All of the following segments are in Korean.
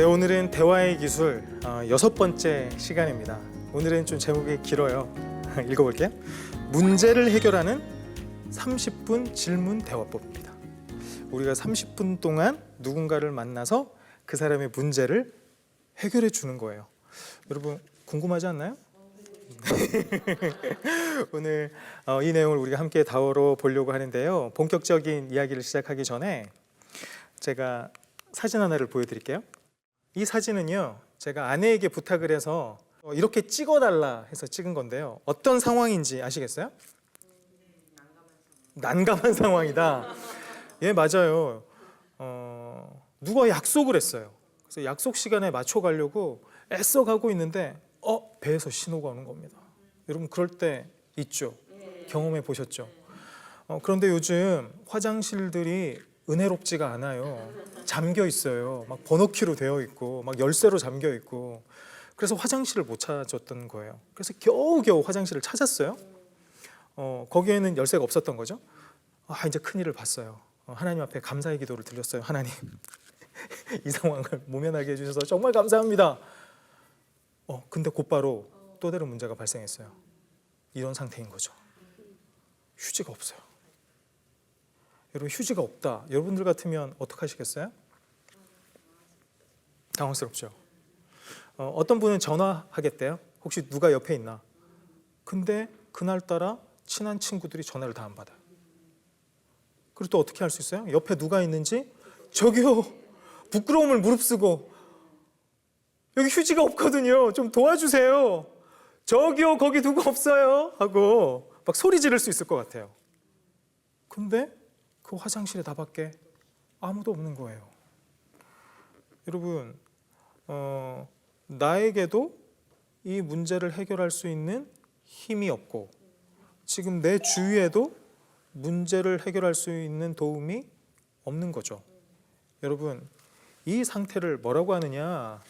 네, 오늘은 대화의 기술 6번째 시간입니다. 오늘은 좀 제목이 길어요. 읽어볼게요. 문제를 해결하는 30분 질문 대화법입니다. 우리가 30분 동안 누군가를 만나서 그 사람의 문제를 해결해 주는 거예요. 여러분 궁금하지 않나요? 오늘 이 내용을 우리가 함께 다뤄 보려고 하는데요. 본격적인 이야기를 시작하기 전에 제가 사진 하나를 보여드릴게요. 이 사진은요, 제가 아내에게 부탁을 해서 이렇게 찍어달라 해서 찍은 건데요. 어떤 상황인지 아시겠어요? 난감한 상황이다. 예, 맞아요. 누가 약속을 했어요. 그래서 약속 시간에 맞춰 가려고 애써 가고 있는데 배에서 신호가 오는 겁니다. 여러분 그럴 때 있죠? 경험해 보셨죠? 그런데 요즘 화장실들이 은혜롭지가 않아요. 잠겨 있어요. 막 번호키로 되어 있고 막 열쇠로 잠겨 있고, 그래서 화장실을 못 찾았던 거예요. 그래서 겨우겨우 화장실을 찾았어요. 거기에는 열쇠가 없었던 거죠. 이제 큰일을 봤어요. 하나님 앞에 감사의 기도를 드렸어요. 하나님, 이 상황을 모면하게 해주셔서 정말 감사합니다. 근데 곧바로 또 다른 문제가 발생했어요. 이런 상태인 거죠. 휴지가 없어요. 여러분 휴지가 없다. 여러분들 같으면 어떻게 하시겠어요? 당황스럽죠. 어떤 분은 전화하겠대요. 혹시 누가 옆에 있나? 근데 그날따라 친한 친구들이 전화를 다 안 받아요. 그리고 또 어떻게 할 수 있어요? 옆에 누가 있는지 저기요, 부끄러움을 무릅쓰고 여기 휴지가 없거든요. 좀 도와주세요. 저기요, 거기 누구 없어요? 하고 막 소리 지를 수 있을 것 같아요. 근데 그 화장실에 나밖에 아무도 없는 거예요. 여러분, 나에게도 이 문제를 해결할 수 있는 힘이 없고, 지금 내 주위에도 문제를 해결할 수 있는 도움이 없는 거죠. 여러분, 이 상태를 뭐라고 하느냐?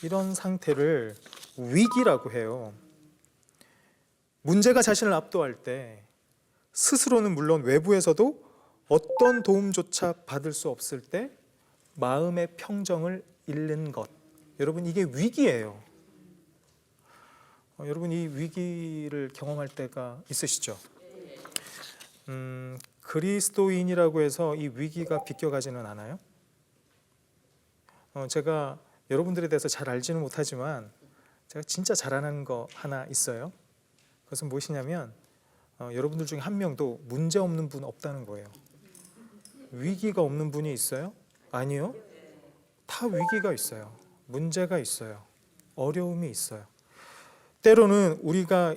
이런 상태를 위기라고 해요. 문제가 자신을 압도할 때 스스로는 물론 외부에서도 어떤 도움조차 받을 수 없을 때 마음의 평정을 잃는 것, 여러분 이게 위기예요. 여러분 이 위기를 경험할 때가 있으시죠? 그리스도인이라고 해서 이 위기가 비껴가지는 않아요. 제가 여러분들에 대해서 잘 알지는 못하지만 제가 진짜 잘하는 거 하나 있어요. 그것은 무엇이냐면 여러분들 중에 한 명도 문제 없는 분 없다는 거예요. 위기가 없는 분이 있어요? 아니요. 다 위기가 있어요. 문제가 있어요. 어려움이 있어요. 때로는 우리가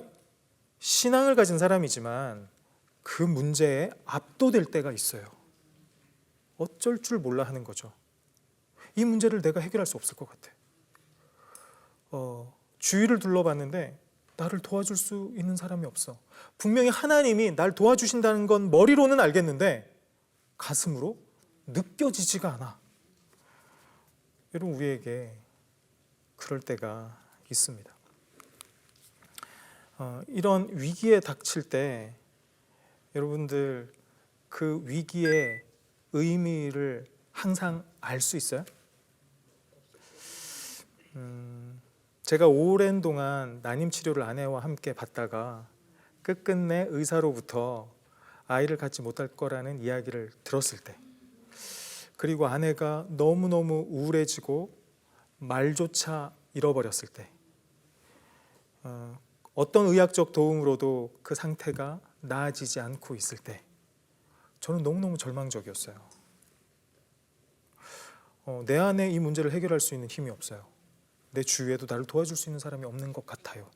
신앙을 가진 사람이지만 그 문제에 압도될 때가 있어요. 어쩔 줄 몰라 하는 거죠. 이 문제를 내가 해결할 수 없을 것 같아. 주위를 둘러봤는데 나를 도와줄 수 있는 사람이 없어. 분명히 하나님이 날 도와주신다는 건 머리로는 알겠는데 가슴으로 느껴지지가 않아. 여러분 우리에게 그럴 때가 있습니다. 이런 위기에 닥칠 때 여러분들 그 위기의 의미를 항상 알 수 있어요? 제가 오랜 동안 난임 치료를 아내와 함께 받다가 끝끝내 의사로부터 아이를 갖지 못할 거라는 이야기를 들었을 때, 그리고 아내가 너무너무 우울해지고 말조차 잃어버렸을 때, 어떤 의학적 도움으로도 그 상태가 나아지지 않고 있을 때 저는 너무너무 절망적이었어요. 내 안에 이 문제를 해결할 수 있는 힘이 없어요. 내 주위에도 나를 도와줄 수 있는 사람이 없는 것 같아요.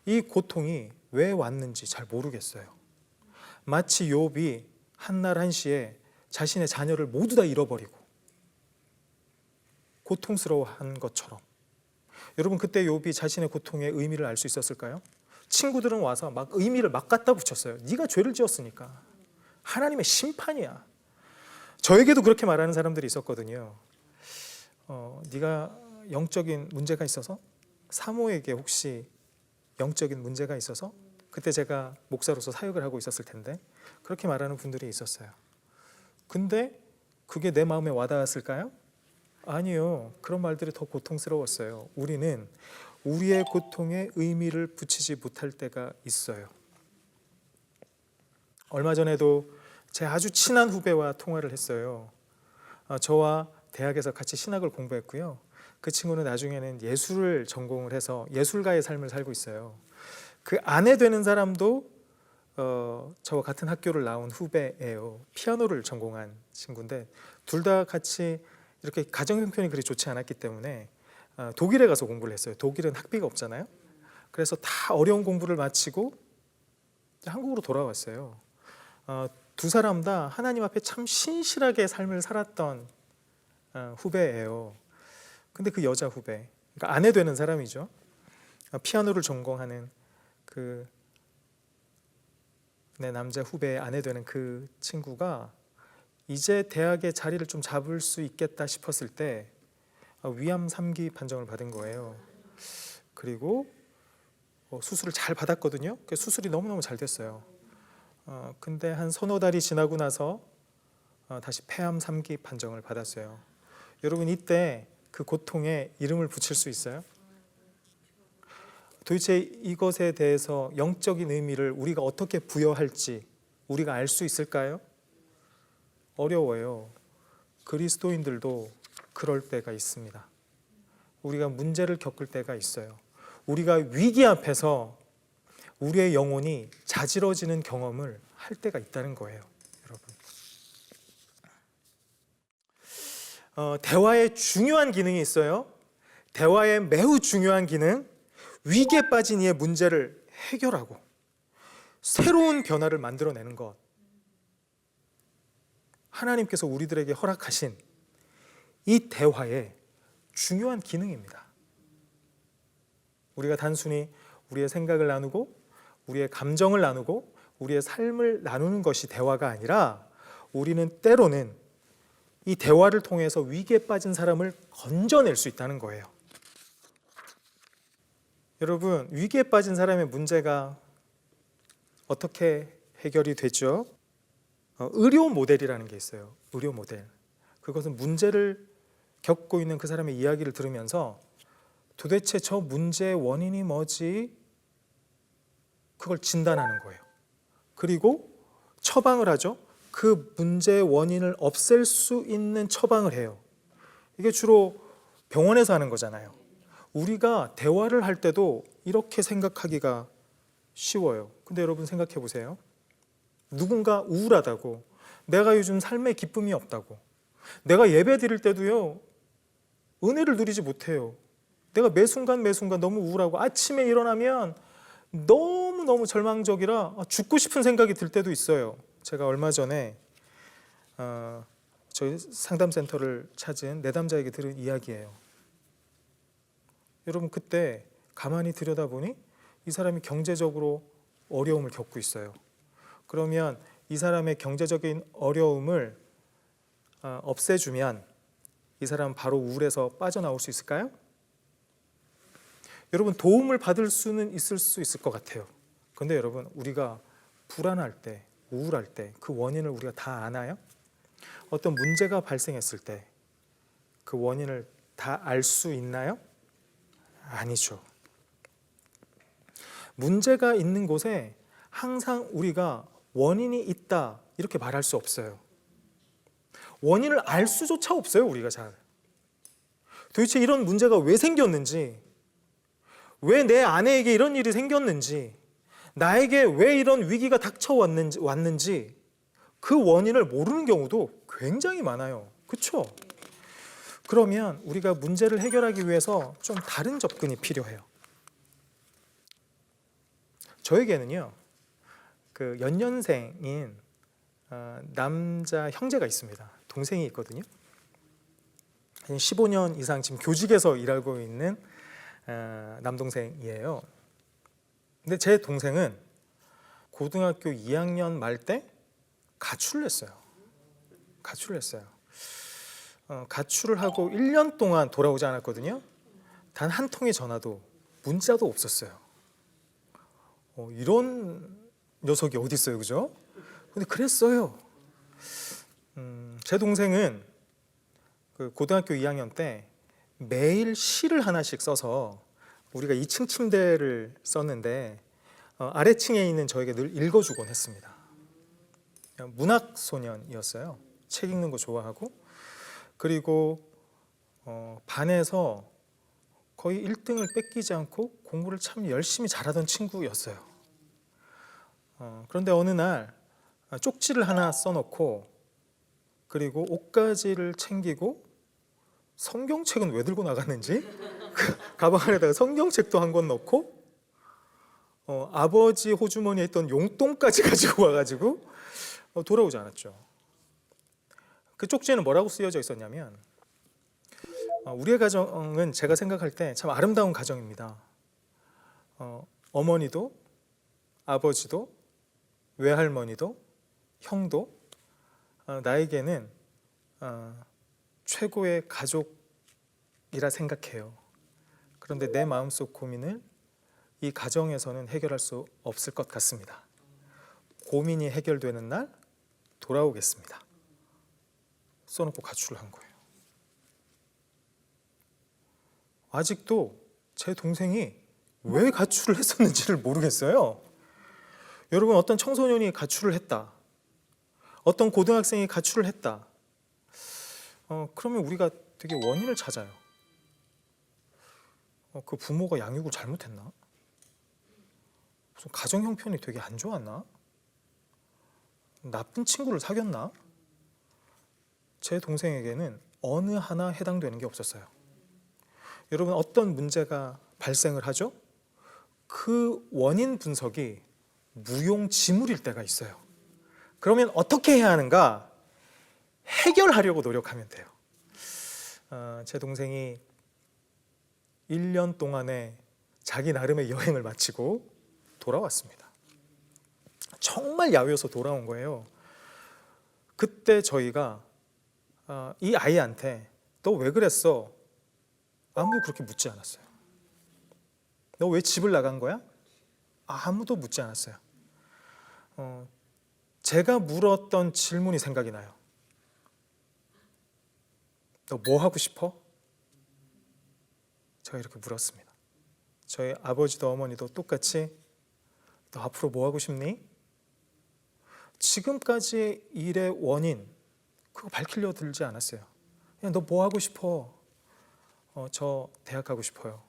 이 고통이 왜 왔는지 잘 모르겠어요. 마치 욥이 한날 한시에 자신의 자녀를 모두 다 잃어버리고 고통스러워한 것처럼, 여러분 그때 욥이 자신의 고통의 의미를 알 수 있었을까요? 친구들은 와서 막 의미를 막 갖다 붙였어요. 네가 죄를 지었으니까 하나님의 심판이야. 저에게도 그렇게 말하는 사람들이 있었거든요. 네가 영적인 문제가 있어서, 사모에게 혹시 영적인 문제가 있어서, 그때 제가 목사로서 사역을 하고 있었을 텐데 그렇게 말하는 분들이 있었어요. 근데 그게 내 마음에 와닿았을까요? 아니요. 그런 말들이 더 고통스러웠어요. 우리는 우리의 고통에 의미를 붙이지 못할 때가 있어요. 얼마 전에도 제 아주 친한 후배와 통화를 했어요. 저와 대학에서 같이 신학을 공부했고요. 그 친구는 나중에는 예술을 전공을 해서 예술가의 삶을 살고 있어요. 그 아내 되는 사람도 저와 같은 학교를 나온 후배예요. 피아노를 전공한 친구인데 둘 다 같이 이렇게 가정 형편이 그리 좋지 않았기 때문에 독일에 가서 공부를 했어요. 독일은 학비가 없잖아요. 그래서 다 어려운 공부를 마치고 한국으로 돌아왔어요. 두 사람 다 하나님 앞에 참 신실하게 삶을 살았던 후배예요. 근데 그 여자 후배, 그러니까 아내 되는 사람이죠. 피아노를 전공하는 내 남자 후배의 아내 되는 그 친구가 이제 대학의 자리를 좀 잡을 수 있겠다 싶었을 때 위암 3기 판정을 받은 거예요. 그리고 수술을 잘 받았거든요. 그 수술이 너무너무 잘 됐어요. 근데 한 서너 달이 지나고 나서 다시 폐암 3기 판정을 받았어요. 여러분 이때 그 고통에 이름을 붙일 수 있어요? 도대체 이것에 대해서 영적인 의미를 우리가 어떻게 부여할지 우리가 알 수 있을까요? 어려워요. 그리스도인들도 그럴 때가 있습니다. 우리가 문제를 겪을 때가 있어요. 우리가 위기 앞에서 우리의 영혼이 자지러지는 경험을 할 때가 있다는 거예요, 여러분. 대화에 중요한 기능이 있어요. 대화의 매우 중요한 기능, 위기에 빠진 이의 문제를 해결하고 새로운 변화를 만들어내는 것. 하나님께서 우리들에게 허락하신 이 대화의 중요한 기능입니다. 우리가 단순히 우리의 생각을 나누고 우리의 감정을 나누고 우리의 삶을 나누는 것이 대화가 아니라 우리는 때로는 이 대화를 통해서 위기에 빠진 사람을 건져낼 수 있다는 거예요. 여러분, 위기에 빠진 사람의 문제가 어떻게 해결이 되죠? 의료 모델이라는 게 있어요. 의료 모델. 그것은 문제를 겪고 있는 그 사람의 이야기를 들으면서 도대체 저 문제의 원인이 뭐지? 그걸 진단하는 거예요. 그리고 처방을 하죠. 그 문제의 원인을 없앨 수 있는 처방을 해요. 이게 주로 병원에서 하는 거잖아요. 우리가 대화를 할 때도 이렇게 생각하기가 쉬워요. 근데 여러분 생각해 보세요. 누군가 우울하다고, 내가 요즘 삶에 기쁨이 없다고, 내가 예배 드릴 때도요 은혜를 누리지 못해요. 내가 매 순간 너무 우울하고 아침에 일어나면 너무너무 절망적이라 죽고 싶은 생각이 들 때도 있어요. 제가 얼마 전에 저희 상담센터를 찾은 내담자에게 들은 이야기예요. 여러분 그때 가만히 들여다보니 이 사람이 경제적으로 어려움을 겪고 있어요. 그러면 이 사람의 경제적인 어려움을 없애주면 이 사람은 바로 우울해서 빠져나올 수 있을까요? 여러분 도움을 받을 수는 있을 수 있을 것 같아요. 그런데 여러분 우리가 불안할 때, 우울할 때 그 원인을 우리가 다 아나요? 어떤 문제가 발생했을 때 그 원인을 다 알 수 있나요? 아니죠. 문제가 있는 곳에 항상 우리가 원인이 있다 이렇게 말할 수 없어요. 원인을 알 수조차 없어요. 우리가 잘. 도대체 이런 문제가 왜 생겼는지, 왜 내 아내에게 이런 일이 생겼는지, 나에게 왜 이런 위기가 닥쳐왔는지 그 원인을 모르는 경우도 굉장히 많아요. 그렇죠? 그러면 우리가 문제를 해결하기 위해서 좀 다른 접근이 필요해요. 저에게는요, 그 연년생인 남자 형제가 있습니다. 동생이 있거든요. 15년 이상 지금 교직에서 일하고 있는 남동생이에요. 근데 제 동생은 고등학교 2학년 말 때 가출을 했어요. 가출을 하고 1년 동안 돌아오지 않았거든요. 단 한 통의 전화도 문자도 없었어요. 이런 녀석이 어디 있어요, 그죠? 근데 그랬어요. 제 동생은 그 고등학교 2학년 때 매일 시를 하나씩 써서 우리가 2층 침대를 썼는데 아래층에 있는 저에게 늘 읽어주곤 했습니다. 문학 소년이었어요. 책 읽는 거 좋아하고, 그리고 반에서 거의 1등을 뺏기지 않고 공부를 참 열심히 잘하던 친구였어요. 그런데 어느 날 쪽지를 하나 써놓고, 그리고 옷가지를 챙기고, 성경책은 왜 들고 나갔는지 가방 안에다가 성경책도 한 권 넣고, 아버지 호주머니에 있던 용돈까지 가지고 와가지고 돌아오지 않았죠. 그 쪽지에는 뭐라고 쓰여져 있었냐면, 우리의 가정은 제가 생각할 때 참 아름다운 가정입니다. 어머니도 아버지도 외할머니도 형도 나에게는 최고의 가족이라 생각해요. 그런데 내 마음속 고민을 이 가정에서는 해결할 수 없을 것 같습니다. 고민이 해결되는 날 돌아오겠습니다. 써놓고 가출을 한 거예요. 아직도 제 동생이 왜 가출을 했었는지를 모르겠어요. 여러분, 어떤 청소년이 가출을 했다, 어떤 고등학생이 가출을 했다, 그러면 우리가 되게 원인을 찾아요. 그 부모가 양육을 잘못했나? 무슨 가정 형편이 되게 안 좋았나? 나쁜 친구를 사귀었나? 제 동생에게는 어느 하나 해당되는 게 없었어요. 여러분, 어떤 문제가 발생을 하죠? 그 원인 분석이 무용지물일 때가 있어요. 그러면 어떻게 해야 하는가? 해결하려고 노력하면 돼요. 제 동생이 1년 동안의 자기 나름의 여행을 마치고 돌아왔습니다. 정말 야위어서 돌아온 거예요. 그때 저희가 이 아이한테 너 왜 그랬어? 아무도 그렇게 묻지 않았어요. 너 왜 집을 나간 거야? 아무도 묻지 않았어요. 제가 물었던 질문이 생각이 나요. 너 뭐 하고 싶어? 제가 이렇게 물었습니다. 저희 아버지도 어머니도 똑같이 너 앞으로 뭐 하고 싶니? 지금까지 일의 원인 그거 밝히려 들지 않았어요. 그냥 너 뭐 하고 싶어? 저 대학 가고 싶어요.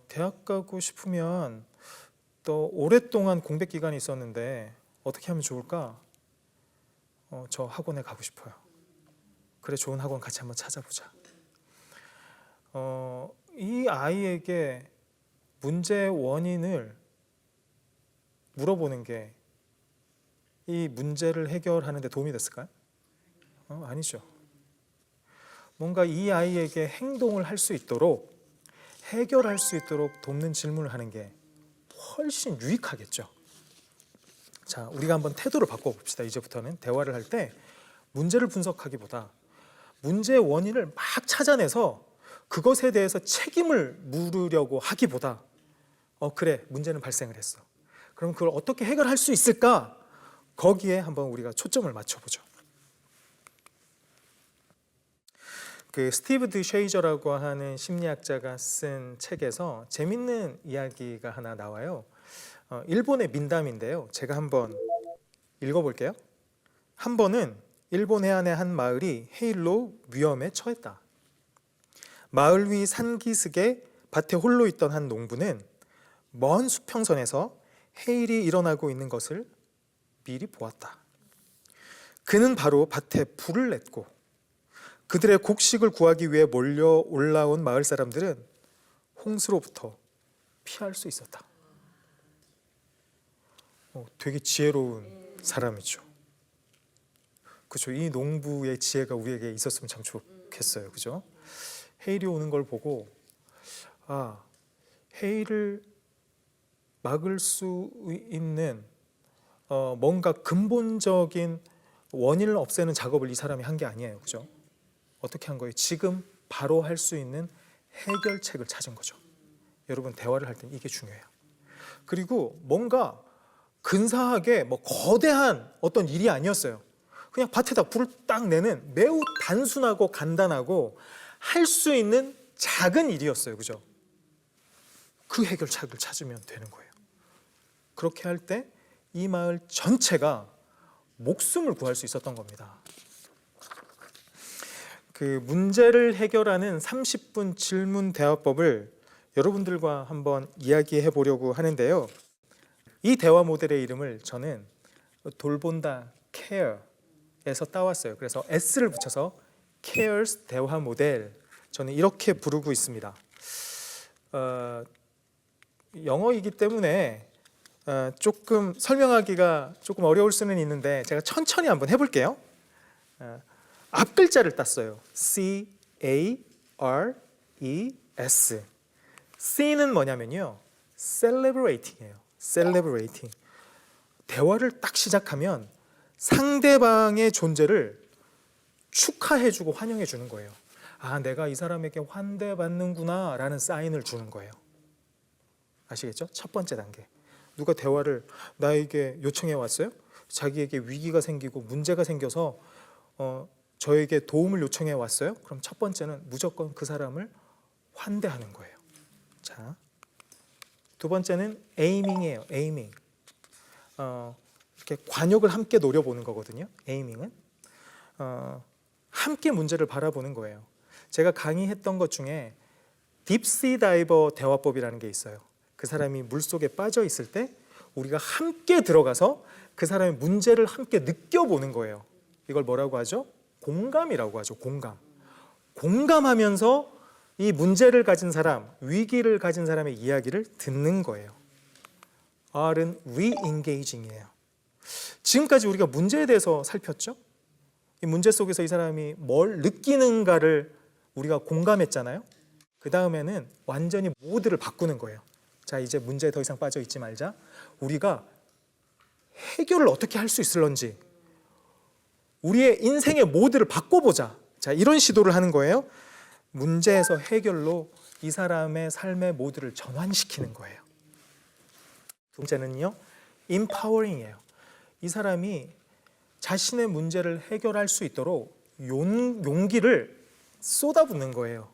대학 가고 싶으면 또 오랫동안 공백 기간이 있었는데 어떻게 하면 좋을까? 저 학원에 가고 싶어요. 그래, 좋은 학원 같이 한번 찾아보자. 이 아이에게 문제의 원인을 물어보는 게 이 문제를 해결하는 데 도움이 됐을까요? 아니죠. 뭔가 이 아이에게 행동을 할 수 있도록, 해결할 수 있도록 돕는 질문을 하는 게 훨씬 유익하겠죠. 자, 우리가 한번 태도를 바꿔봅시다. 이제부터는 대화를 할 때 문제를 분석하기보다 문제의 원인을 막 찾아내서 그것에 대해서 책임을 물으려고 하기보다 그래, 문제는 발생을 했어. 그럼 그걸 어떻게 해결할 수 있을까? 거기에 한번 우리가 초점을 맞춰보죠. 그 스티브 드쉐이저라고 하는 심리학자가 쓴 책에서 재밌는 이야기가 하나 나와요. 일본의 민담인데요. 제가 한번 읽어볼게요. 한 번은 일본 해안의 한 마을이 해일로 위험에 처했다. 마을 위 산기슭에 밭에 홀로 있던 한 농부는 먼 수평선에서 해일이 일어나고 있는 것을 미리 보았다. 그는 바로 밭에 불을 냈고 그들의 곡식을 구하기 위해 몰려 올라온 마을 사람들은 홍수로부터 피할 수 있었다. 되게 지혜로운 사람이죠. 그렇죠. 이 농부의 지혜가 우리에게 있었으면 참 좋겠어요. 그죠? 해일이 오는 걸 보고 해일을 막을 수 있는 뭔가 근본적인 원인을 없애는 작업을 이 사람이 한 게 아니에요. 그죠? 어떻게 한 거예요? 지금 바로 할 수 있는 해결책을 찾은 거죠. 여러분, 대화를 할 땐 이게 중요해요. 그리고 뭔가 근사하게 거대한 어떤 일이 아니었어요. 그냥 밭에다 불을 딱 내는 매우 단순하고 간단하고 할 수 있는 작은 일이었어요. 그죠? 그 해결책을 찾으면 되는 거예요. 그렇게 할 때 이 마을 전체가 목숨을 구할 수 있었던 겁니다. 그 문제를 해결하는 30분 질문 대화법을 여러분들과 한번 이야기해 보려고 하는데요. 이 대화 모델의 이름을 저는 돌본다 care에서 따왔어요. 그래서 S를 붙여서 cares 대화 모델, 저는 이렇게 부르고 있습니다. 영어이기 때문에 조금 설명하기가 조금 어려울 수는 있는데 제가 천천히 한번 해볼게요. 앞 글자를 땄어요. C A R E S. C는 뭐냐면요, celebrating이에요. celebrating. 대화를 딱 시작하면 상대방의 존재를 축하해주고 환영해주는 거예요. 아, 내가 이 사람에게 환대받는구나 라는 사인을 주는 거예요. 아시겠죠? 첫 번째 단계. 누가 대화를 나에게 요청해 왔어요? 자기에게 위기가 생기고 문제가 생겨서 저에게 도움을 요청해 왔어요? 그럼 첫 번째는 무조건 그 사람을 환대하는 거예요. 자, 두 번째는 aiming이에요. aiming. 이렇게 관역을 함께 노려보는 거거든요. aiming은 함께 문제를 바라보는 거예요. 제가 강의했던 것 중에 딥시 다이버 대화법이라는 게 있어요. 그 사람이 물속에 빠져 있을 때 우리가 함께 들어가서 그 사람의 문제를 함께 느껴보는 거예요. 이걸 뭐라고 하죠? 공감이라고 하죠. 공감. 공감하면서 이 문제를 가진 사람, 위기를 가진 사람의 이야기를 듣는 거예요. R은 re-engaging이에요. 지금까지 우리가 문제에 대해서 살폈죠? 이 문제 속에서 이 사람이 뭘 느끼는가를 우리가 공감했잖아요. 그 다음에는 완전히 모드를 바꾸는 거예요. 자, 이제 문제에 더 이상 빠져 있지 말자. 우리가 해결을 어떻게 할 수 있을런지, 우리의 인생의 모드를 바꿔보자. 자, 이런 시도를 하는 거예요. 문제에서 해결로 이 사람의 삶의 모드를 전환시키는 거예요. 두 번째는요, empowering이에요. 이 사람이 자신의 문제를 해결할 수 있도록 용기를 쏟아붓는 거예요.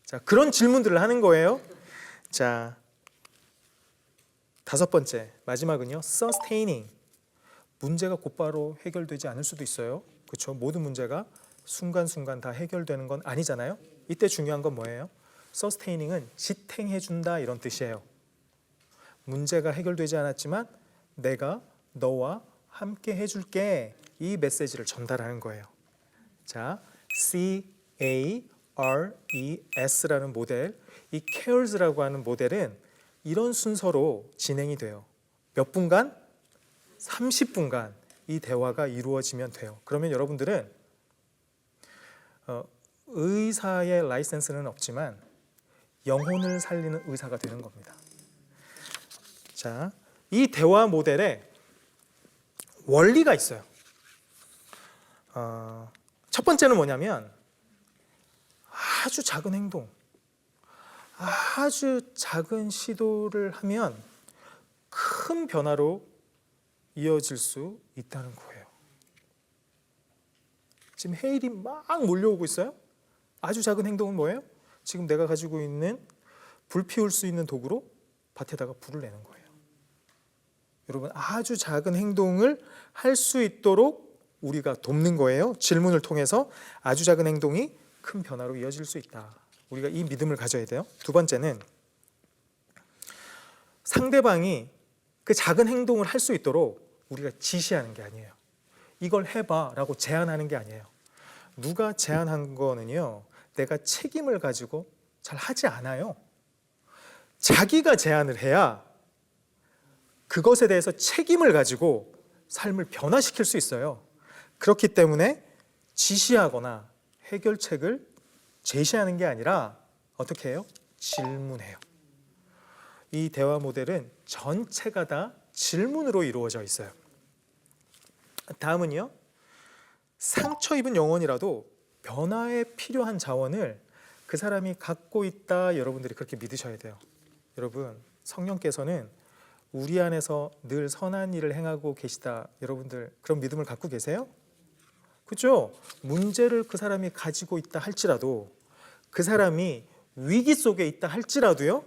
자, 그런 질문들을 하는 거예요. 자, 다섯 번째, 마지막은요, sustaining. 문제가 곧바로 해결되지 않을 수도 있어요. 그렇죠? 모든 문제가 순간순간 다 해결되는 건 아니잖아요. 이때 중요한 건 뭐예요? sustaining은 지탱해 준다, 이런 뜻이에요. 문제가 해결되지 않았지만 내가 너와 함께 해줄게, 이 메시지를 전달하는 거예요. 자, CARES라는 모델, 이 cares라고 하는 모델은 이런 순서로 진행이 돼요. 몇 분간? 30분간 이 대화가 이루어지면 돼요. 그러면 여러분들은 의사의 라이센스는 없지만 영혼을 살리는 의사가 되는 겁니다. 자, 이 대화 모델에 원리가 있어요. 첫 번째는 뭐냐면 아주 작은 행동, 아주 작은 시도를 하면 큰 변화로 이어질 수 있다는 거예요. 지금 헤일이 막 몰려오고 있어요. 아주 작은 행동은 뭐예요? 지금 내가 가지고 있는 불 피울 수 있는 도구로 밭에다가 불을 내는 거예요. 여러분, 아주 작은 행동을 할 수 있도록 우리가 돕는 거예요. 질문을 통해서 아주 작은 행동이 큰 변화로 이어질 수 있다. 우리가 이 믿음을 가져야 돼요. 두 번째는 상대방이 그 작은 행동을 할 수 있도록 우리가 지시하는 게 아니에요. 이걸 해봐 라고 제안하는 게 아니에요. 누가 제안한 거는요, 내가 책임을 가지고 잘 하지 않아요. 자기가 제안을 해야 그것에 대해서 책임을 가지고 삶을 변화시킬 수 있어요. 그렇기 때문에 지시하거나 해결책을 제시하는 게 아니라 어떻게 해요? 질문해요. 이 대화 모델은 전체가 다 질문으로 이루어져 있어요. 다음은요, 상처 입은 영혼이라도 변화에 필요한 자원을 그 사람이 갖고 있다, 여러분들이 그렇게 믿으셔야 돼요. 여러분, 성령께서는 우리 안에서 늘 선한 일을 행하고 계시다. 여러분들 그런 믿음을 갖고 계세요? 그렇죠? 문제를 그 사람이 가지고 있다 할지라도, 그 사람이 위기 속에 있다 할지라도요,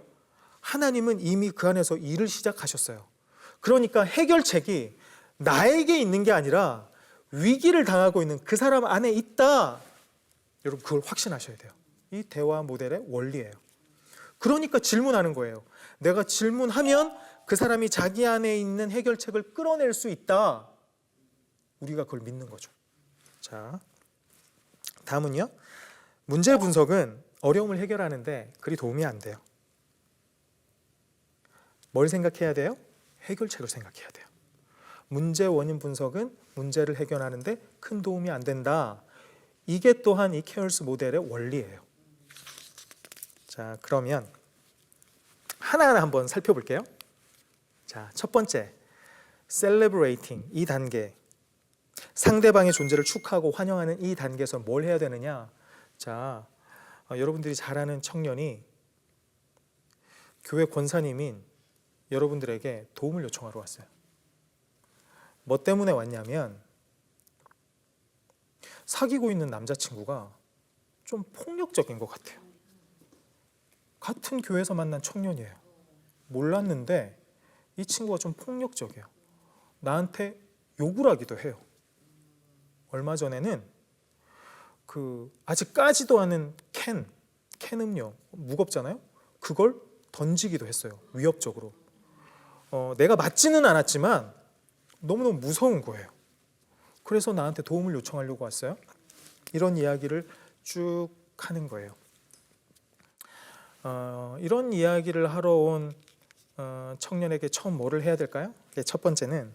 하나님은 이미 그 안에서 일을 시작하셨어요. 그러니까 해결책이 나에게 있는 게 아니라 위기를 당하고 있는 그 사람 안에 있다. 여러분 그걸 확신하셔야 돼요. 이 대화 모델의 원리예요. 그러니까 질문하는 거예요. 내가 질문하면 그 사람이 자기 안에 있는 해결책을 끌어낼 수 있다. 우리가 그걸 믿는 거죠. 자, 다음은요. 문제 분석은 어려움을 해결하는데 그리 도움이 안 돼요. 뭘 생각해야 돼요? 해결책을 생각해야 돼요. 문제 원인 분석은 문제를 해결하는데 큰 도움이 안 된다. 이게 또한 이 케어스 모델의 원리예요. 자, 그러면 하나하나 한번 살펴볼게요. 자, 첫 번째, celebrating 이 단계. 상대방의 존재를 축하하고 환영하는 이 단계에서 뭘 해야 되느냐? 자, 여러분들이 잘 아는 청년이 교회 권사님인 여러분들에게 도움을 요청하러 왔어요. 뭐 때문에 왔냐면 사귀고 있는 남자친구가 좀 폭력적인 것 같아요. 같은 교회에서 만난 청년이에요. 몰랐는데 이 친구가 좀 폭력적이에요. 나한테 욕을 하기도 해요. 얼마 전에는 아직 까지도 않은 캔 음료, 무겁잖아요. 그걸 던지기도 했어요. 위협적으로. 내가 맞지는 않았지만 너무너무 무서운 거예요. 그래서 나한테 도움을 요청하려고 왔어요. 이런 이야기를 쭉 하는 거예요. 이런 이야기를 하러 온 청년에게 처음 뭐를 해야 될까요? 첫 번째는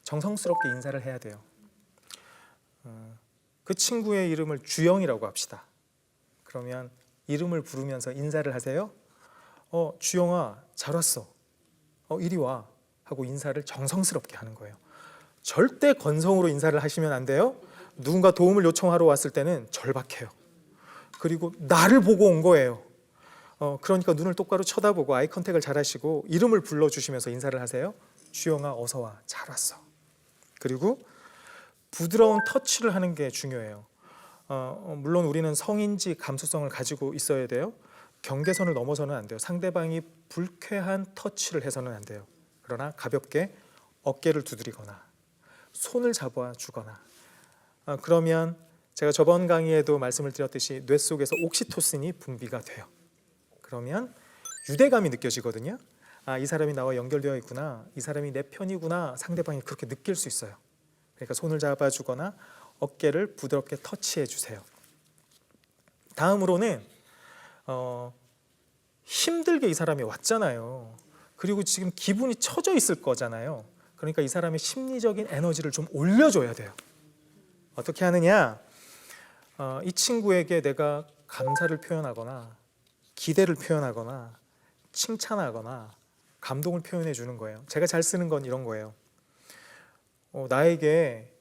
정성스럽게 인사를 해야 돼요. 그 친구의 이름을 주영이라고 합시다. 그러면 이름을 부르면서 인사를 하세요. 주영아, 잘 왔어. 이리 와. 하고 인사를 정성스럽게 하는 거예요. 절대 건성으로 인사를 하시면 안 돼요. 누군가 도움을 요청하러 왔을 때는 절박해요. 그리고 나를 보고 온 거예요. 그러니까 눈을 똑바로 쳐다보고 아이 컨택을 잘 하시고 이름을 불러주시면서 인사를 하세요. 주영아, 어서 와. 잘 왔어. 그리고 부드러운 터치를 하는 게 중요해요. 물론 우리는 성인지 감수성을 가지고 있어야 돼요. 경계선을 넘어서는 안 돼요. 상대방이 불쾌한 터치를 해서는 안 돼요. 그러나 가볍게 어깨를 두드리거나 손을 잡아주거나, 그러면 제가 저번 강의에도 말씀을 드렸듯이 뇌 속에서 옥시토신이 분비가 돼요. 그러면 유대감이 느껴지거든요. 이 사람이 나와 연결되어 있구나, 이 사람이 내 편이구나, 상대방이 그렇게 느낄 수 있어요. 그러니까 손을 잡아주거나 어깨를 부드럽게 터치해 주세요. 다음으로는 힘들게 이 사람이 왔잖아요. 그리고 지금 기분이 처져 있을 거잖아요. 그러니까 이 사람의 심리적인 에너지를 좀 올려줘야 돼요. 어떻게 하느냐? 이 친구에게 내가 감사를 표현하거나 기대를 표현하거나 칭찬하거나 감동을 표현해 주는 거예요. 제가 잘 쓰는 건 이런 거예요. 나에게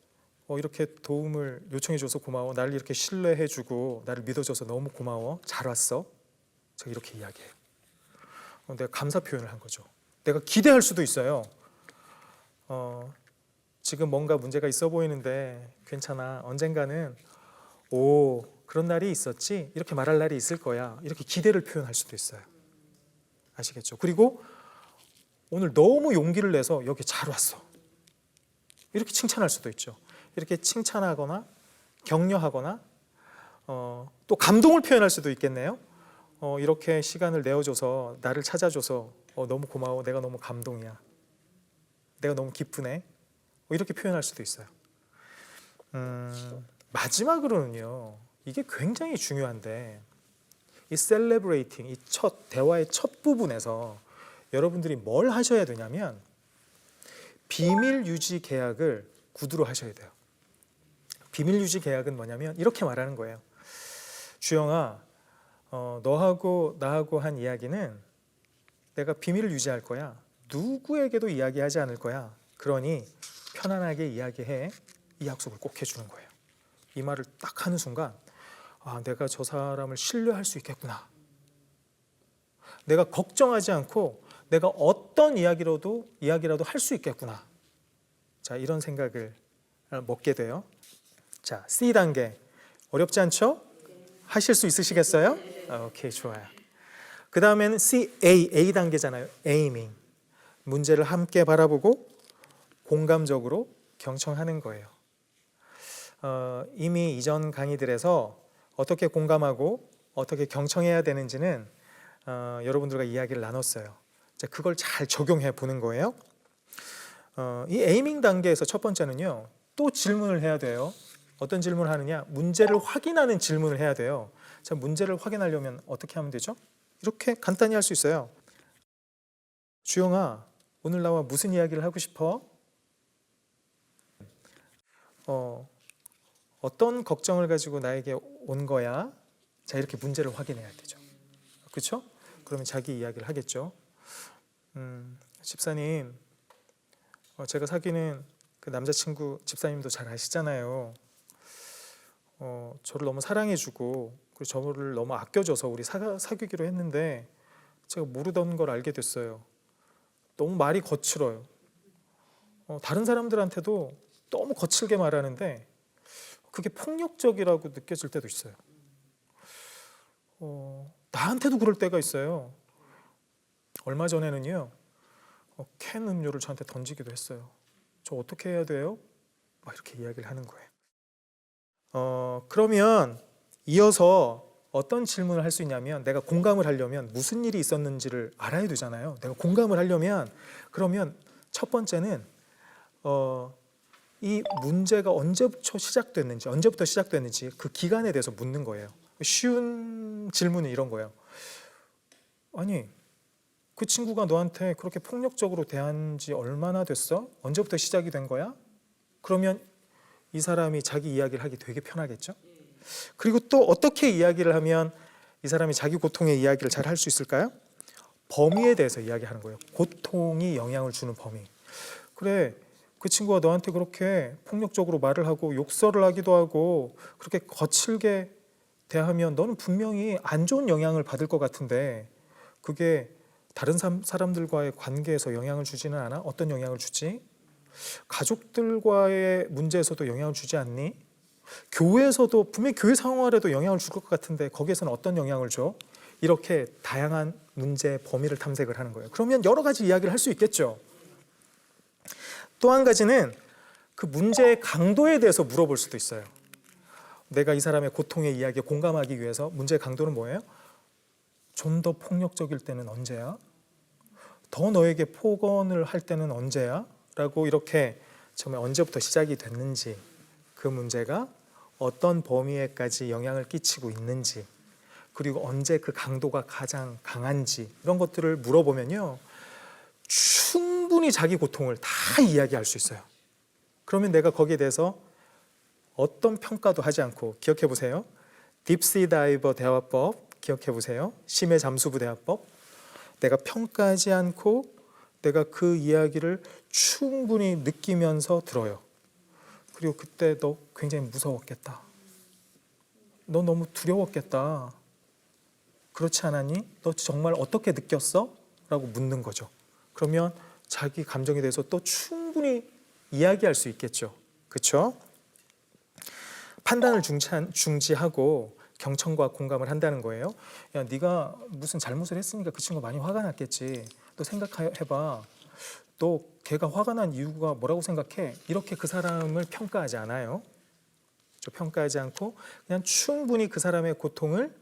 이렇게 도움을 요청해 줘서 고마워. 나를 이렇게 신뢰해 주고 나를 믿어줘서 너무 고마워. 잘 왔어. 제가 이렇게 이야기해요. 내가 감사 표현을 한 거죠. 내가 기대할 수도 있어요. 지금 뭔가 문제가 있어 보이는데 괜찮아. 언젠가는 그런 날이 있었지? 이렇게 말할 날이 있을 거야. 이렇게 기대를 표현할 수도 있어요. 아시겠죠? 그리고 오늘 너무 용기를 내서 여기 잘 왔어. 이렇게 칭찬할 수도 있죠. 이렇게 칭찬하거나 격려하거나 또 감동을 표현할 수도 있겠네요. 이렇게 시간을 내어줘서 나를 찾아줘서 너무 고마워. 내가 너무 감동이야. 내가 너무 기쁘네. 이렇게 표현할 수도 있어요. 마지막으로는요, 이게 굉장히 중요한데 이 celebrating, 이 대화의 첫 부분에서 여러분들이 뭘 하셔야 되냐면 비밀 유지 계약을 구두로 하셔야 돼요. 비밀 유지 계약은 뭐냐면 이렇게 말하는 거예요. 주영아, 너하고 나하고 한 이야기는 내가 비밀을 유지할 거야. 누구에게도 이야기하지 않을 거야. 그러니 편안하게 이야기해. 이 약속을 꼭 해주는 거예요. 이 말을 딱 하는 순간 내가 저 사람을 신뢰할 수 있겠구나. 내가 걱정하지 않고 내가 어떤 이야기라도 할 수 있겠구나. 자, 이런 생각을 먹게 돼요. 자, C 단계 어렵지 않죠? 하실 수 있으시겠어요? 오케이, 좋아요. 그 다음에는 A 단계잖아요. 에이밍. 문제를 함께 바라보고 공감적으로 경청하는 거예요. 이미 이전 강의들에서 어떻게 공감하고 어떻게 경청해야 되는지는 여러분들과 이야기를 나눴어요. 자, 그걸 잘 적용해 보는 거예요. 이 에이밍 단계에서 첫 번째는요, 또 질문을 해야 돼요. 어떤 질문을 하느냐? 문제를 확인하는 질문을 해야 돼요. 자, 문제를 확인하려면 어떻게 하면 되죠? 이렇게 간단히 할 수 있어요. 주영아, 오늘 나와 무슨 이야기를 하고 싶어? 어떤 걱정을 가지고 나에게 온 거야? 자, 이렇게 문제를 확인해야 되죠. 그렇죠? 그러면 자기 이야기를 하겠죠. 집사님, 제가 사귀는 그 남자친구 집사님도 잘 아시잖아요. 저를 너무 사랑해주고 그리고 저를 너무 아껴줘서 우리 사귀기로 했는데 제가 모르던 걸 알게 됐어요. 너무 말이 거칠어요. 다른 사람들한테도 너무 거칠게 말하는데 그게 폭력적이라고 느껴질 때도 있어요. 나한테도 그럴 때가 있어요. 얼마 전에는요, 캔 음료를 저한테 던지기도 했어요. 저 어떻게 해야 돼요? 막 이렇게 이야기를 하는 거예요. 그러면 이어서 어떤 질문을 할 수 있냐면, 내가 공감을 하려면 무슨 일이 있었는지를 알아야 되잖아요. 내가 공감을 하려면, 그러면 첫 번째는 이 문제가 언제부터 시작됐는지 그 기간에 대해서 묻는 거예요. 쉬운 질문은 이런 거예요. 아니, 그 친구가 너한테 그렇게 폭력적으로 대한 지 얼마나 됐어? 언제부터 시작이 된 거야? 그러면 이 사람이 자기 이야기를 하기 되게 편하겠죠? 그리고 또 어떻게 이야기를 하면 이 사람이 자기 고통의 이야기를 잘 할 수 있을까요? 범위에 대해서 이야기하는 거예요. 고통이 영향을 주는 범위. 그래, 그 친구가 너한테 그렇게 폭력적으로 말을 하고 욕설을 하기도 하고 그렇게 거칠게 대하면 너는 분명히 안 좋은 영향을 받을 것 같은데 그게 다른 사람들과의 관계에서 영향을 주지는 않아? 어떤 영향을 주지? 가족들과의 문제에서도 영향을 주지 않니? 교회에서도 분명히 교회 생활에도 영향을 줄 것 같은데 거기에서는 어떤 영향을 줘? 이렇게 다양한 문제 범위를 탐색을 하는 거예요. 그러면 여러 가지 이야기를 할 수 있겠죠. 또 한 가지는 그 문제의 강도에 대해서 물어볼 수도 있어요. 내가 이 사람의 고통의 이야기에 공감하기 위해서 문제의 강도는 뭐예요? 좀 더 폭력적일 때는 언제야? 더 너에게 폭언을 할 때는 언제야? 라고 이렇게 처음에 언제부터 시작이 됐는지, 그 문제가 어떤 범위에까지 영향을 끼치고 있는지, 그리고 언제 그 강도가 가장 강한지 이런 것들을 물어보면요, 충분히 자기 고통을 다 이야기할 수 있어요. 그러면 내가 거기에 대해서 어떤 평가도 하지 않고, 기억해 보세요. 딥시 다이버 대화법 기억해 보세요. 심해 잠수부 대화법. 내가 평가하지 않고 내가 그 이야기를 충분히 느끼면서 들어요. 그리고 그때 너 굉장히 무서웠겠다. 너 너무 두려웠겠다. 그렇지 않았니? 너 정말 어떻게 느꼈어? 라고 묻는 거죠. 그러면 자기 감정에 대해서 또 충분히 이야기할 수 있겠죠. 그렇죠? 판단을 중지하고 경청과 공감을 한다는 거예요. 야, 네가 무슨 잘못을 했으니까 그 친구 많이 화가 났겠지. 또 생각해봐. 너 걔가 화가 난 이유가 뭐라고 생각해? 이렇게 그 사람을 평가하지 않아요. 평가하지 않고 그냥 충분히 그 사람의 고통을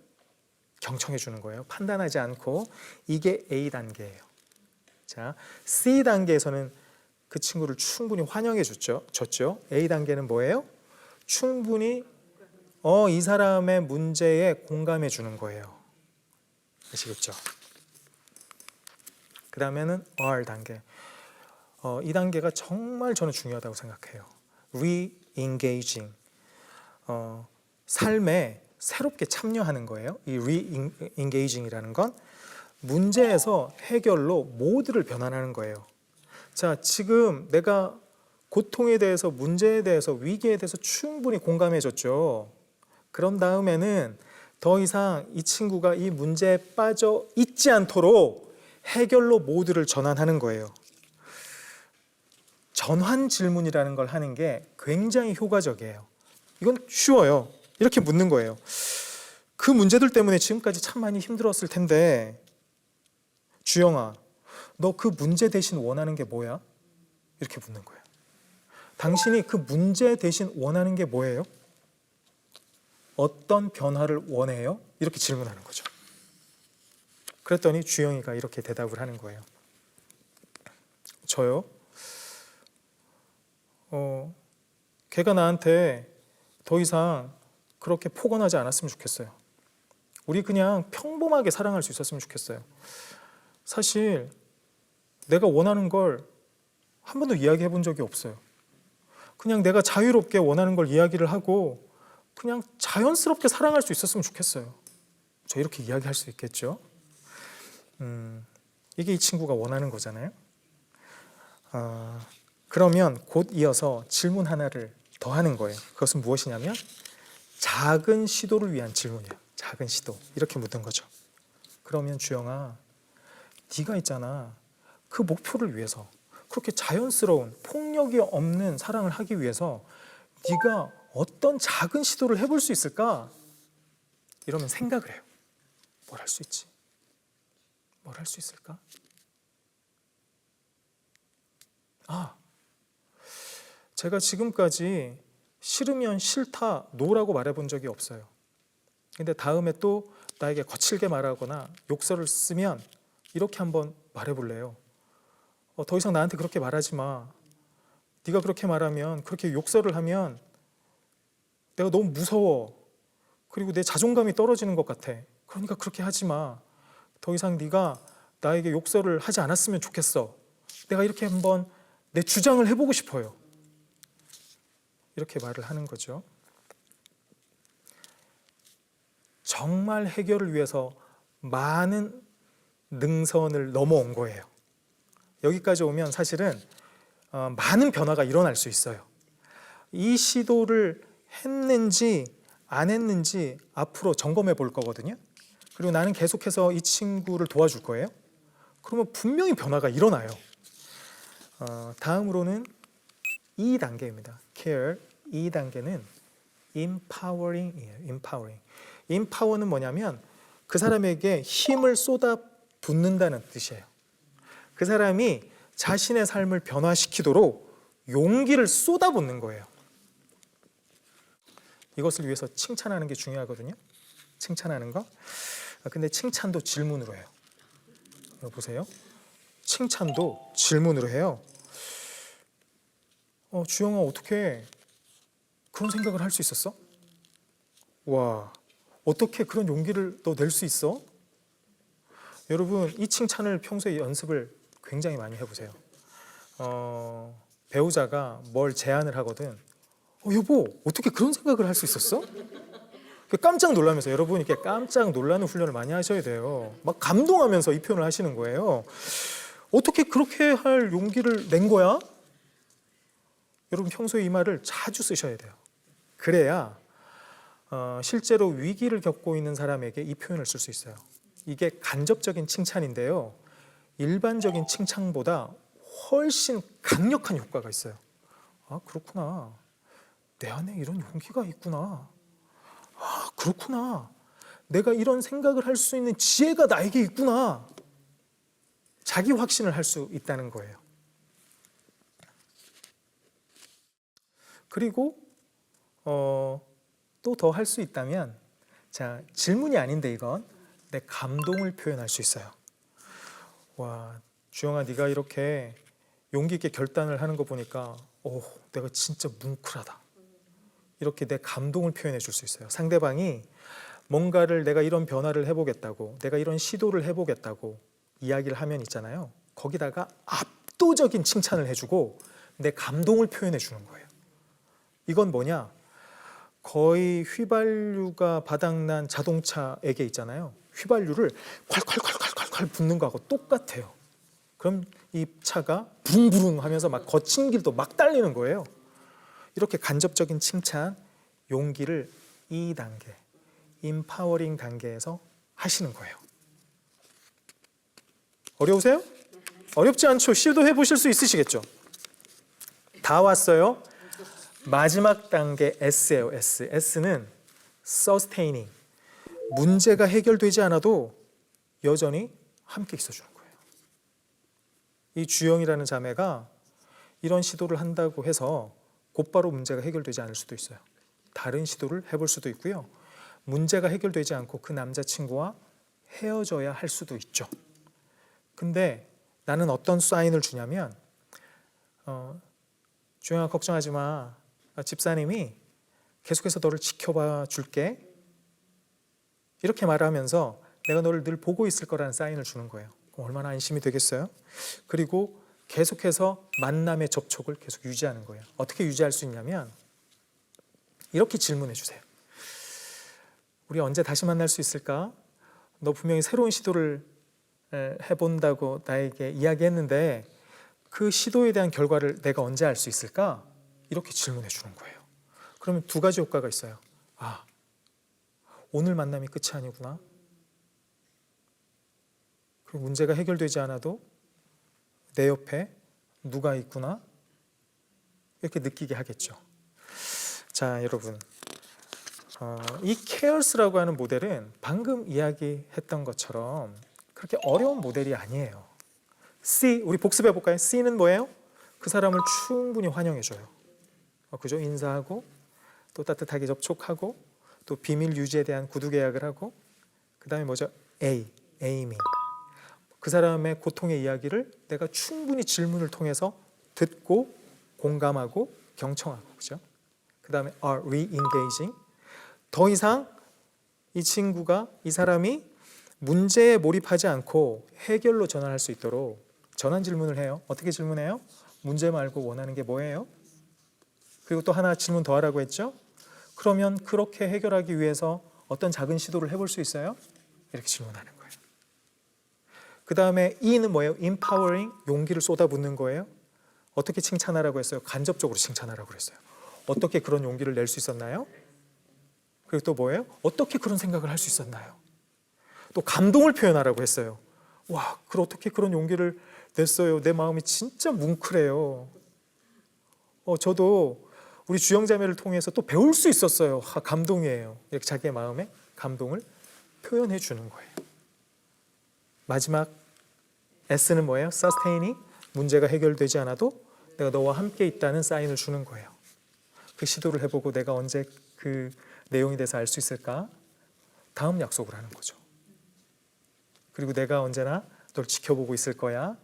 경청해 주는 거예요. 판단하지 않고. 이게 A 단계예요. 자, C 단계에서는 그 친구를 충분히 환영해 줬죠. A 단계는 뭐예요? 충분히 이 사람의 문제에 공감해 주는 거예요. 아시겠죠? 그 다음에는 R 단계. 이 단계가 정말 저는 중요하다고 생각해요. Re-engaging. 삶에 새롭게 참여하는 거예요. 이 Re-engaging이라는 건 문제에서 해결로 모두를 변환하는 거예요. 자, 지금 내가 고통에 대해서, 문제에 대해서, 위기에 대해서 충분히 공감해 줬죠. 그런 다음에는 더 이상 이 친구가 이 문제에 빠져 있지 않도록 해결로 모두를 전환하는 거예요. 전환 질문이라는 걸 하는 게 굉장히 효과적이에요. 이건 쉬워요. 이렇게 묻는 거예요. 그 문제들 때문에 지금까지 참 많이 힘들었을 텐데 주영아, 너 그 문제 대신 원하는 게 뭐야? 이렇게 묻는 거예요. 당신이 그 문제 대신 원하는 게 뭐예요? 어떤 변화를 원해요? 이렇게 질문하는 거죠. 그랬더니 주영이가 이렇게 대답을 하는 거예요. 저요? 걔가 나한테 더 이상 그렇게 폭언하지 않았으면 좋겠어요. 우리 그냥 평범하게 사랑할 수 있었으면 좋겠어요. 사실 내가 원하는 걸 한 번도 이야기해 본 적이 없어요. 그냥 내가 자유롭게 원하는 걸 이야기를 하고 그냥 자연스럽게 사랑할 수 있었으면 좋겠어요. 저 이렇게 이야기할 수 있겠죠? 이게 이 친구가 원하는 거잖아요. 그러면 곧 이어서 질문 하나를 더 하는 거예요. 그것은 무엇이냐면 작은 시도를 위한 질문이에요. 작은 시도. 이렇게 묻는 거죠. 그러면 주영아, 네가 있잖아. 그 목표를 위해서 그렇게 자연스러운 폭력이 없는 사랑을 하기 위해서 네가 어떤 작은 시도를 해볼 수 있을까? 이러면 생각을 해요. 뭘 할 수 있지? 뭘 할 수 있을까? 제가 지금까지 싫으면 싫다, 노라고 말해본 적이 없어요. 근데 다음에 또 나에게 거칠게 말하거나 욕설을 쓰면 이렇게 한번 말해볼래요. 더 이상 나한테 그렇게 말하지 마. 네가 그렇게 말하면, 그렇게 욕설을 하면 내가 너무 무서워. 그리고 내 자존감이 떨어지는 것 같아. 그러니까 그렇게 하지 마. 더 이상 네가 나에게 욕설을 하지 않았으면 좋겠어. 내가 이렇게 한번 내 주장을 해보고 싶어요. 이렇게 말을 하는 거죠. 정말 해결을 위해서 많은 능선을 넘어온 거예요. 여기까지 오면 사실은 많은 변화가 일어날 수 있어요. 이 시도를 했는지 안 했는지 앞으로 점검해 볼 거거든요. 그리고 나는 계속해서 이 친구를 도와줄 거예요. 그러면 분명히 변화가 일어나요. 다음으로는 2단계입니다. care 2단계는 empowering이에요. empowering. empower는 뭐냐면 그 사람에게 힘을 쏟아 붓는다는 뜻이에요. 그 사람이 자신의 삶을 변화시키도록 용기를 쏟아붓는 거예요. 이것을 위해서 칭찬하는 게 중요하거든요. 칭찬하는 거. 근데 칭찬도 질문으로 해요. 보세요. 칭찬도 질문으로 해요. 주영아, 어떻게 그런 생각을 할 수 있었어? 와, 어떻게 그런 용기를 너 낼 수 있어? 여러분, 이 칭찬을 평소에 연습을 굉장히 많이 해보세요. 배우자가 뭘 제안을 하거든. 여보, 어떻게 그런 생각을 할 수 있었어? 깜짝 놀라면서, 여러분 이렇게 깜짝 놀라는 훈련을 많이 하셔야 돼요. 막 감동하면서 이 표현을 하시는 거예요. 어떻게 그렇게 할 용기를 낸 거야? 여러분 평소에 이 말을 자주 쓰셔야 돼요. 그래야 실제로 위기를 겪고 있는 사람에게 이 표현을 쓸 수 있어요. 이게 간접적인 칭찬인데요. 일반적인 칭찬보다 훨씬 강력한 효과가 있어요. 아, 그렇구나. 내 안에 이런 용기가 있구나. 아, 그렇구나. 내가 이런 생각을 할 수 있는 지혜가 나에게 있구나. 자기 확신을 할 수 있다는 거예요. 그리고 또 더 할 수 있다면, 자, 질문이 아닌데 이건 내 감동을 표현할 수 있어요. 와, 주영아, 네가 이렇게 용기 있게 결단을 하는 거 보니까 내가 진짜 뭉클하다. 이렇게 내 감동을 표현해 줄 수 있어요. 상대방이 뭔가를 내가 이런 변화를 해보겠다고, 내가 이런 시도를 해보겠다고 이야기를 하면 있잖아요. 거기다가 압도적인 칭찬을 해주고 내 감동을 표현해 주는 거예요. 이건 뭐냐? 거의 휘발유가 바닥난 자동차에게 있잖아요. 휘발유를 콸콸콸콸콸 붓는 거하고 똑같아요. 그럼 이 차가 부릉부릉 하면서 막 거친 길도 막 달리는 거예요. 이렇게 간접적인 칭찬, 용기를 2단계, 임파워링 단계에서 하시는 거예요. 어려우세요? 어렵지 않죠? 시도해 보실 수 있으시겠죠? 다 왔어요. 마지막 단계 S예요. S. S는 sustaining. 문제가 해결되지 않아도 여전히 함께 있어주는 거예요. 이 주영이라는 자매가 이런 시도를 한다고 해서 곧바로 문제가 해결되지 않을 수도 있어요. 다른 시도를 해볼 수도 있고요. 문제가 해결되지 않고 그 남자친구와 헤어져야 할 수도 있죠. 근데 나는 어떤 사인을 주냐면 주영아 걱정하지 마. 집사님이 계속해서 너를 지켜봐 줄게. 이렇게 말하면서 내가 너를 늘 보고 있을 거라는 사인을 주는 거예요. 그럼 얼마나 안심이 되겠어요? 그리고 계속해서 만남의 접촉을 계속 유지하는 거예요. 어떻게 유지할 수 있냐면 이렇게 질문해 주세요. 우리 언제 다시 만날 수 있을까? 너 분명히 새로운 시도를 해본다고 나에게 이야기했는데 그 시도에 대한 결과를 내가 언제 알 수 있을까? 이렇게 질문해 주는 거예요. 그러면 두 가지 효과가 있어요. 아, 오늘 만남이 끝이 아니구나. 그리고 문제가 해결되지 않아도 내 옆에 누가 있구나. 이렇게 느끼게 하겠죠. 자, 여러분, 이 케어스라고 하는 모델은 방금 이야기했던 것처럼 그렇게 어려운 모델이 아니에요. C, 우리 복습해 볼까요? C는 뭐예요? 그 사람을 충분히 환영해줘요. 그죠? 인사하고 또 따뜻하게 접촉하고 또 비밀 유지에 대한 구두 계약을 하고 그 다음에 뭐죠? Aiming. 그 사람의 고통의 이야기를 내가 충분히 질문을 통해서 듣고 공감하고 경청하고 그죠? 그 다음에 R, re-engaging. 더 이상 이 친구가 이 사람이 문제에 몰입하지 않고 해결로 전환할 수 있도록 전환 질문을 해요. 어떻게 질문해요? 문제 말고 원하는 게 뭐예요? 그리고 또 하나 질문 더 하라고 했죠? 그러면 그렇게 해결하기 위해서 어떤 작은 시도를 해볼 수 있어요? 이렇게 질문하는 거예요. 그 다음에 E는 뭐예요? empowering, 용기를 쏟아붓는 거예요. 어떻게 칭찬하라고 했어요? 간접적으로 칭찬하라고 했어요. 어떻게 그런 용기를 낼 수 있었나요? 그리고 또 뭐예요? 어떻게 그런 생각을 할 수 있었나요? 또 감동을 표현하라고 했어요. 와, 어떻게 그런 용기를 냈어요? 내 마음이 진짜 뭉클해요. 저도 우리 주영자매를 통해서 또 배울 수 있었어요. 감동이에요. 이렇게 자기의 마음에 감동을 표현해 주는 거예요. 마지막 S는 뭐예요? sustaining. 문제가 해결되지 않아도 내가 너와 함께 있다는 사인을 주는 거예요. 그 시도를 해보고 내가 언제 그 내용에 대해서 알 수 있을까? 다음 약속을 하는 거죠. 그리고 내가 언제나 널 지켜보고 있을 거야.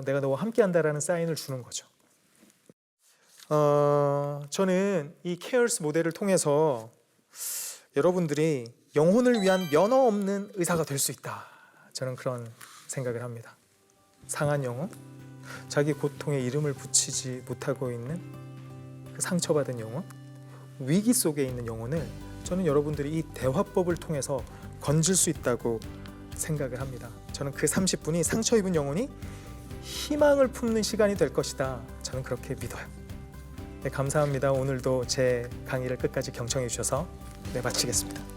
내가 너와 함께 한다라는 사인을 주는 거죠. 저는 이 케어스 모델을 통해서 여러분들이 영혼을 위한 면허 없는 의사가 될 수 있다. 저는 그런 생각을 합니다. 상한 영혼, 자기 고통에 이름을 붙이지 못하고 있는 그 상처받은 영혼, 위기 속에 있는 영혼을 저는 여러분들이 이 대화법을 통해서 건질 수 있다고 생각을 합니다. 저는 그 30분이 상처 입은 영혼이 희망을 품는 시간이 될 것이다. 저는 그렇게 믿어요. 네, 감사합니다. 오늘도 제 강의를 끝까지 경청해 주셔서 마치겠습니다.